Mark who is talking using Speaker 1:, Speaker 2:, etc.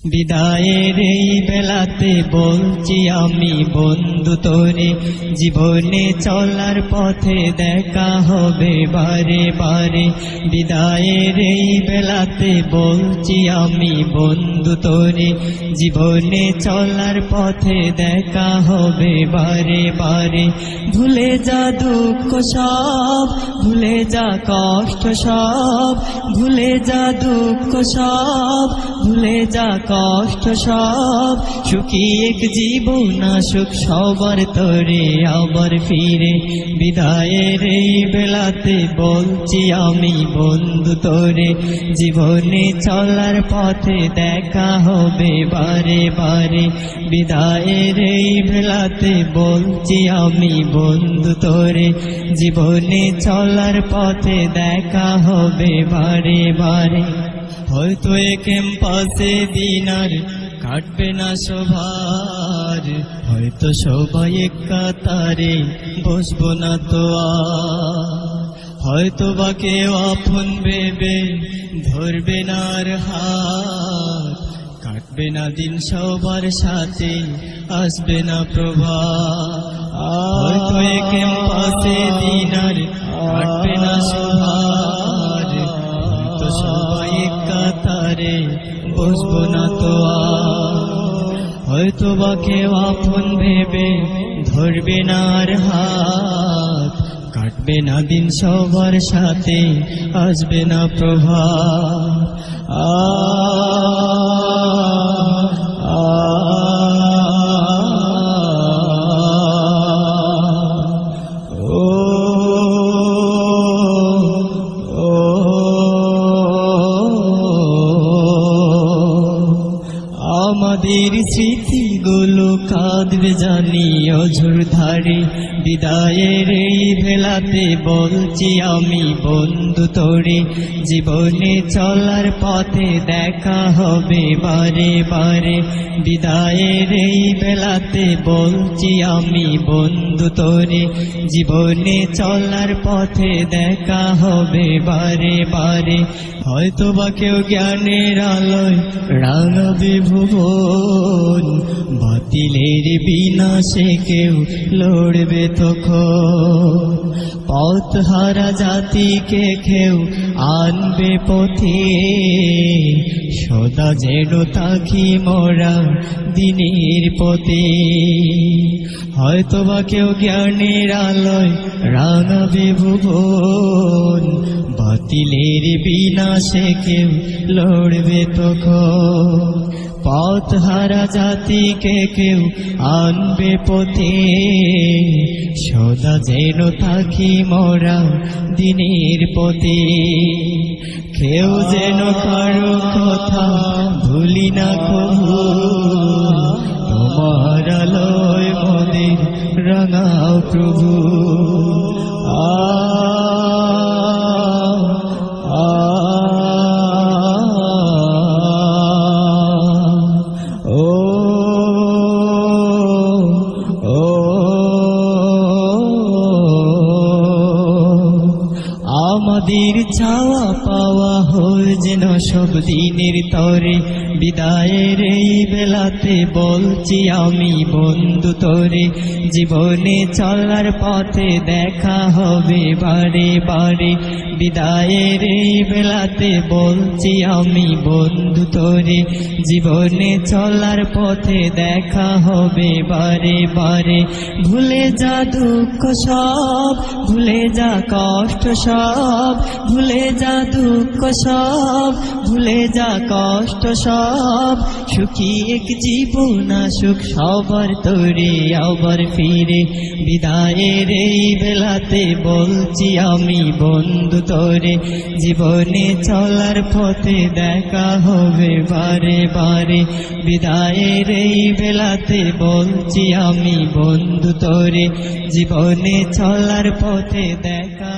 Speaker 1: বিদায়ের এই বেলাতে বলছি আমি বন্ধু তোরে, জীবনে চলার পথে দেখা হবে বারে বারে। বিদায়ের এই বেলাতে বলছি আমি বন্ধু তোরে, জীবনে চলার পথে দেখা হবে বারে বারে। ভুলে যা দুঃখ সব, ভুলে যা কষ্ট সব, ভুলে যা দুঃখ সব, ভুলে যা কষ্ট সব। সুখী এক জীবন আসুক সবার তরে আবার ফিরে। বিদায়ের এই বেলাতে বলছি আমি বন্ধু তোরে, জীবনে চলার পথে দেখা হবে বারে বারে। বিদায়ের এই বেলাতে বলছি আমি বন্ধু তোরে, জীবনে চলার পথে দেখা হবে বারে বারে। হয়তো এ ক্যাম্পাসে দিন আর কাটবে না সবার, হয়তো সবাই এক কাতারে বসবো না তো আর। হয়তো বা কেউ আপন ভেবে ধরবে না আর হাত, কাটবে না দিন সবার সাথে আসবে না প্রভাত। হয়তো এ ক্যাম্পাসে দিন আর কাটবে না সবার, হয়তো সবাই এক কাতারে বসবো না তো আর। হয়তো বা কেউ আপন ভেবে ধরবে না আর হাত, কাটবে না দিন সবার সাথে আসবে না প্রভাত। আমাদের স্মৃতিগুলো কাঁদবে জানি অঝোর ধারে। বিদায়ের এই বেলাতে বলছি আমি বন্ধু তোরে, জীবনে চলার পথে দেখা হবে বারে বারে। বিদায়ের এই বেলাতে বলছি আমি বন্ধু তোরে, জীবনে চলার পথে দেখা হবে বারে বারে। হয়তো বা কেউ জ্ঞানের আলোয় রাঙাবে ভুবন, বাতিলের বিনাশে কেউ লড়বে তখন। পথ হারা জাতিকে কেউ আনবে পথে, সদা যেন থাকি মোরা দিনের পথে। হয়তো বা কেউ জ্ঞানের আলোয় রাঙাবে ভুবন, বাতিলের বিনাশে কেউ লড়বে তখন। পথ হারা জাতিকে কেউ আনবে পথে, সদা যেন থাকি মোরা দিনের পথে। কেউ যেন কারো কথা ভুলি না কবু, তোমার আলোয় মোদের রাঙাও প্রভু। আমাদের চাওয়া পাওয়া হয়ে যেন সব দিনের তরে। বিদায়ের এই বেলাতে বলছি আমি বন্ধু তোরে, জীবনে চলার পথে দেখা হবে বারে বারে। বিদায়ের এই বেলাতে বলছি আমি বন্ধু তোরে, জীবনে চলার পথে দেখা হবে বারে বারে। ভুলে যা দুঃখ সব, ভুলে যা কষ্ট সব, ভুলে যা দুঃখ সব, ভুলে যা কষ্ট সব। সুখী এক জীবন আসুক সবার তরে আবার ফিরে। বিদায়ের এই বেলাতে বলছি আমি বন্ধু তোরে, জীবনে চলার পথে দেখা হবে বারে বারে। বিদায়ের এই বেলাতে বলছি আমি বন্ধু তোরে, জীবনে চলার পথে দেখা